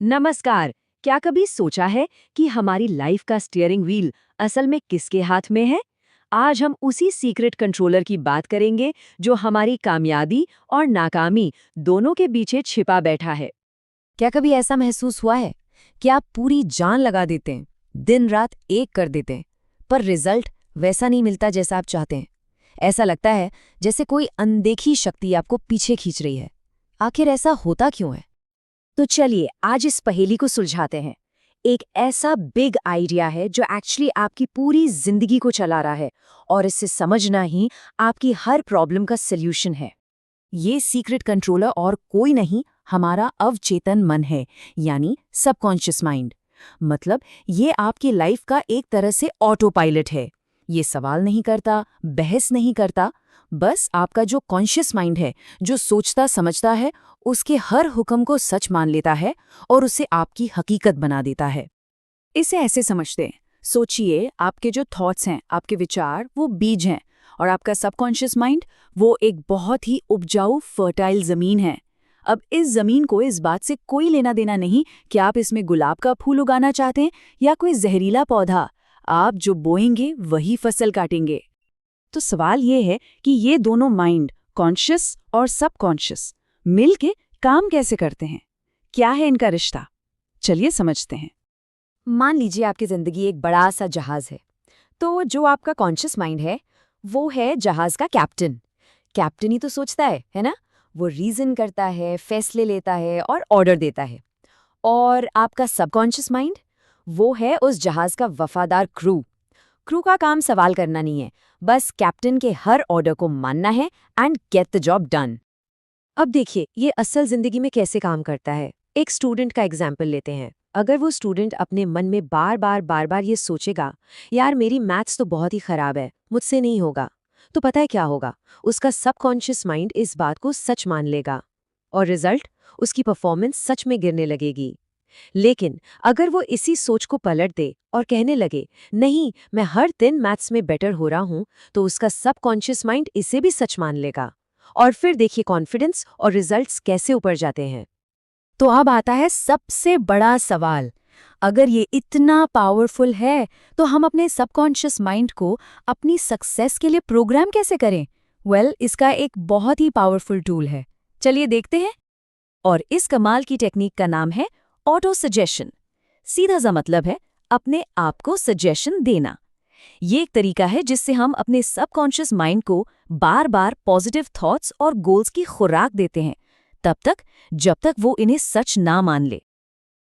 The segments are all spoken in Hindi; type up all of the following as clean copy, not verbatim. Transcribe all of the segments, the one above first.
नमस्कार। क्या कभी सोचा है कि हमारी लाइफ का स्टीयरिंग व्हील असल में किसके हाथ में है? आज हम उसी सीक्रेट कंट्रोलर की बात करेंगे जो हमारी कामयाबी और नाकामी दोनों के पीछे छिपा बैठा है। क्या कभी ऐसा महसूस हुआ है कि आप पूरी जान लगा देते हैं, दिन रात एक कर देते हैं, पर रिजल्ट वैसा नहीं मिलता जैसा आप चाहते हैं? ऐसा लगता है जैसे कोई अनदेखी शक्ति आपको पीछे खींच रही है। आखिर ऐसा होता क्यों है? तो चलिए आज इस पहेली को सुलझाते हैं। एक ऐसा बिग आइडिया है जो एक्चुअली आपकी पूरी जिंदगी को चला रहा है और इसे समझना ही आपकी हर प्रॉब्लम का सल्यूशन है। ये सीक्रेट कंट्रोलर और कोई नहीं, हमारा अवचेतन मन है, यानी सबकॉन्शियस माइंड। मतलब ये आपकी लाइफ का एक तरह से ऑटो पायलट है। ये सवाल नहीं करता, बहस नहीं करता, बस आपका जो कॉन्शियस माइंड है, जो सोचता समझता है, उसके हर हुक्म को सच मान लेता है और उसे आपकी हकीकत बना देता है। इसे ऐसे समझते हैं, सोचिए आपके जो थॉट्स हैं, आपके विचार, वो बीज हैं, और आपका सबकॉन्शियस माइंड वो एक बहुत ही उपजाऊ फर्टाइल जमीन है। अब इस जमीन को इस बात से कोई लेना देना नहीं कि आप इसमें गुलाब का फूल उगाना चाहते हैं या कोई जहरीला पौधा। आप जो बोएंगे वही फसल काटेंगे। तो सवाल ये है कि ये दोनों माइंड, कॉन्शियस और सबकॉन्शियस, मिल के काम कैसे करते हैं? क्या है इनका रिश्ता? चलिए समझते हैं। मान लीजिए आपकी जिंदगी एक बड़ा सा जहाज है। तो जो आपका कॉन्शियस माइंड है वो है जहाज का कैप्टन। कैप्टन ही तो सोचता है ना? वो रीजन करता है, फैसले लेता है और ऑर्डर देता है। और आपका सबकॉन्शियस माइंड वो है उस जहाज का वफादार क्रू। क्रू का काम सवाल करना नहीं है, बस कैप्टन के हर ऑर्डर को मानना है and get the job done. अब देखिए ये असल जिंदगी में कैसे काम करता है। एक स्टूडेंट का एग्जाम्पल लेते हैं। अगर वो स्टूडेंट अपने मन में बार बार ये सोचेगा, यार मेरी मैथ्स तो बहुत ही खराब है, मुझसे नहीं होगा, तो पता है क्या होगा? उसका सबकॉन्शियस माइंड इस बात को सच मान लेगा और रिजल्ट, उसकी परफॉर्मेंस सच में गिरने लगेगी। लेकिन अगर वो इसी सोच को पलट दे और कहने लगे, नहीं मैं हर दिन मैथ्स में बेटर हो रहा हूं, तो उसका सबकॉन्शियस माइंड इसे भी सच मान लेगा। और फिर देखिए कॉन्फिडेंस और रिजल्ट्स कैसे ऊपर जाते हैं। तो अब आता है सबसे बड़ा सवाल। अगर ये इतना पावरफुल है, तो हम अपने सबकॉन्शियस माइंड को अपनी सक्सेस के लिए प्रोग्राम कैसे करें? इसका एक बहुत ही पावरफुल टूल है। चलिए देखते हैं। और इस कमाल की टेक्निक का नाम है ऑटो सजेशन। सीधा सा मतलब है अपने आप को सजेशन देना। ये एक तरीका है जिससे हम अपने सबकॉन्शियस माइंड को बार बार पॉजिटिव थॉट्स और गोल्स की खुराक देते हैं, तब तक जब तक वो इन्हें सच ना मान ले।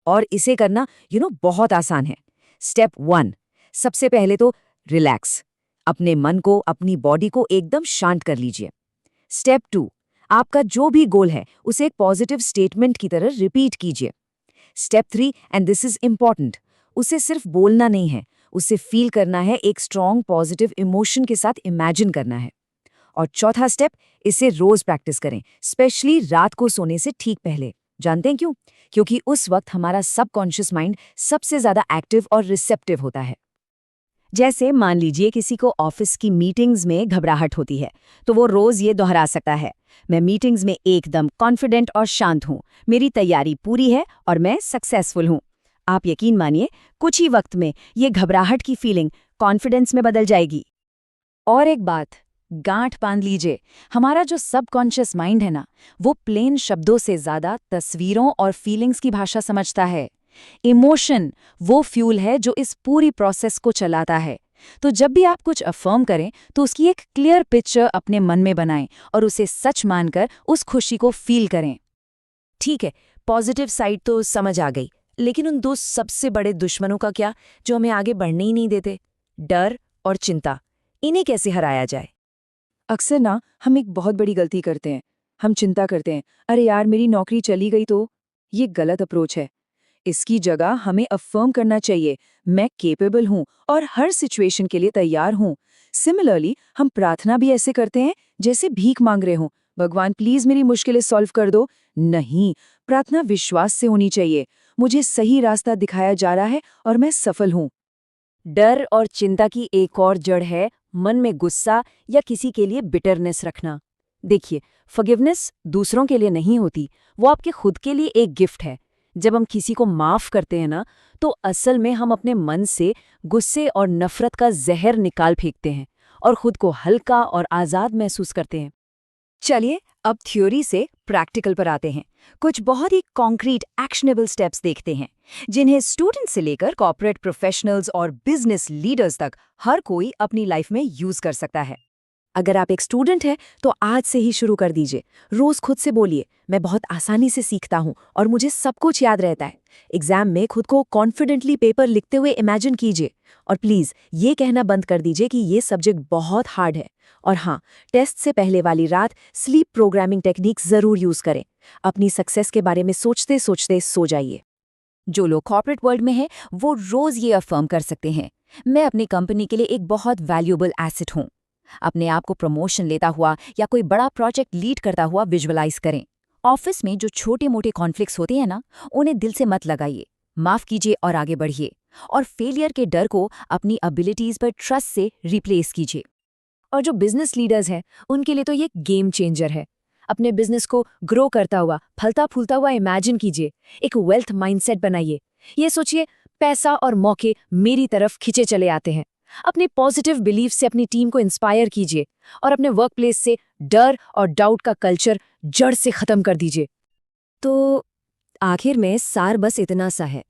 और इसे करना बहुत आसान है। स्टेप 1, सबसे पहले तो रिलैक्स। अपने मन को, अपनी बॉडी को एकदम शांत कर लीजिए। स्टेप 2, आपका जो भी गोल है उसे एक पॉजिटिव स्टेटमेंट की तरह रिपीट कीजिए। Step 3, and this is important, उसे सिर्फ बोलना नहीं है, उसे फील करना है, एक स्ट्रॉन्ग पॉजिटिव इमोशन के साथ इमेजिन करना है। और चौथा स्टेप, इसे रोज प्रैक्टिस करें, स्पेशली रात को सोने से ठीक पहले। जानते हैं क्यों? क्योंकि उस वक्त हमारा सबकॉन्शियस माइंड सबसे ज्यादा एक्टिव और रिसेप्टिव होता है। जैसे मान लीजिए किसी को ऑफिस की मीटिंग्स में घबराहट होती है, तो वो रोज ये दोहरा सकता है, मैं मीटिंग्स में एकदम कॉन्फिडेंट और शांत हूँ, मेरी तैयारी पूरी है और मैं सक्सेसफुल हूँ। आप यकीन मानिए कुछ ही वक्त में ये घबराहट की फीलिंग कॉन्फिडेंस में बदल जाएगी। और एक बात गांठ बांध लीजिए, हमारा जो सबकॉन्शियस माइंड है ना, वो प्लेन शब्दों से ज्यादा तस्वीरों और फीलिंग्स की भाषा समझता है। इमोशन वो फ्यूल है जो इस पूरी प्रोसेस को चलाता है। तो जब भी आप कुछ अफर्म करें तो उसकी एक क्लियर पिक्चर अपने मन में बनाएं और उसे सच मानकर उस खुशी को फील करें। ठीक है, पॉजिटिव साइड तो समझ आ गई, लेकिन उन दो सबसे बड़े दुश्मनों का क्या, जो हमें आगे बढ़ने ही नहीं देते? डर और चिंता। इन्हें कैसे हराया जाए? अक्सर ना हम एक बहुत बड़ी गलती करते हैं। हम चिंता करते हैं, अरे यार मेरी नौकरी चली गई तो। ये गलत अप्रोच है। इसकी जगह हमें अफर्म करना चाहिए, मैं केपेबल हूँ और हर सिचुएशन के लिए तैयार हूँ। सिमिलरली हम प्रार्थना भी ऐसे करते हैं जैसे भीख मांग रहे हों, भगवान प्लीज मेरी मुश्किलें सॉल्व कर दो। नहीं, प्रार्थना विश्वास से होनी चाहिए, मुझे सही रास्ता दिखाया जा रहा है और मैं सफल हूँ। डर और चिंता की एक और जड़ है मन में गुस्सा या किसी के लिए बिटरनेस रखना। देखिए, फॉरगिवनेस दूसरों के लिए नहीं होती, वो आपके खुद के लिए एक गिफ्ट है। जब हम किसी को माफ करते हैं ना, तो असल में हम अपने मन से गुस्से और नफरत का जहर निकाल फेंकते हैं और खुद को हल्का और आज़ाद महसूस करते हैं। चलिए अब थ्योरी से प्रैक्टिकल पर आते हैं। कुछ बहुत ही कॉन्क्रीट एक्शनेबल स्टेप्स देखते हैं जिन्हें स्टूडेंट से लेकर कॉर्पोरेट प्रोफेशनल्स और बिजनेस लीडर्स तक हर कोई अपनी लाइफ में यूज कर सकता है। अगर आप एक स्टूडेंट हैं तो आज से ही शुरू कर दीजिए। रोज खुद से बोलिए, मैं बहुत आसानी से सीखता हूँ और मुझे सब कुछ याद रहता है। एग्जाम में खुद को कॉन्फिडेंटली पेपर लिखते हुए इमेजिन कीजिए और प्लीज ये कहना बंद कर दीजिए कि ये सब्जेक्ट बहुत हार्ड है। और हाँ, टेस्ट से पहले वाली रात स्लीप प्रोग्रामिंग टेक्निक जरूर यूज करें। अपनी सक्सेस के बारे में सोचते सोचते सो जाइए। जो लोग कॉर्पोरेट वर्ल्ड में हैं वो रोज ये अफर्म कर सकते हैं, मैं अपनी कंपनी के लिए एक बहुत वैल्यूएबल एसेट हूँ। अपने आप को प्रमोशन लेता हुआ या कोई बड़ा प्रोजेक्ट लीड करता हुआ विजुअलाइज करें। ऑफिस में जो छोटे मोटे कॉन्फ्लिक्ट्स होते हैं ना, उन्हें दिल से मत लगाइए, माफ कीजिए और आगे बढ़िए। और फेलियर के डर को अपनी एबिलिटीज पर ट्रस्ट से रिप्लेस कीजिए। और जो बिजनेस लीडर्स हैं उनके लिए तो ये गेम चेंजर है। अपने बिजनेस को ग्रो करता हुआ, फलता फूलता हुआ इमेजिन कीजिए। एक वेल्थ माइंडसेट बनाइए। ये सोचिए, पैसा और मौके मेरी तरफ खिंचे चले आते हैं। अपने पॉजिटिव बिलीफ से अपनी टीम को इंस्पायर कीजिए और अपने वर्क प्लेस से डर और डाउट का कल्चर जड़ से खत्म कर दीजिए। तो आखिर में सार बस इतना सा है,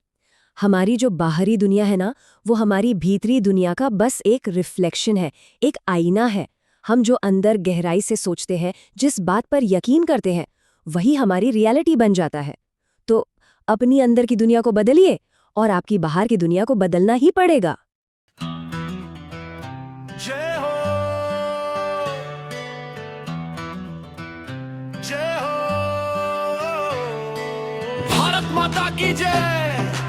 हमारी जो बाहरी दुनिया है ना, वो हमारी भीतरी दुनिया का बस एक रिफ्लेक्शन है, एक आईना है। हम जो अंदर गहराई से सोचते हैं, जिस बात पर यकीन करते हैं, वही हमारी रियलिटी बन जाता है। तो अपनी अंदर की दुनिया को बदलिए और आपकी बाहर की दुनिया को बदलना ही पड़ेगा। जय हो, जय हो, भारत माता की जय।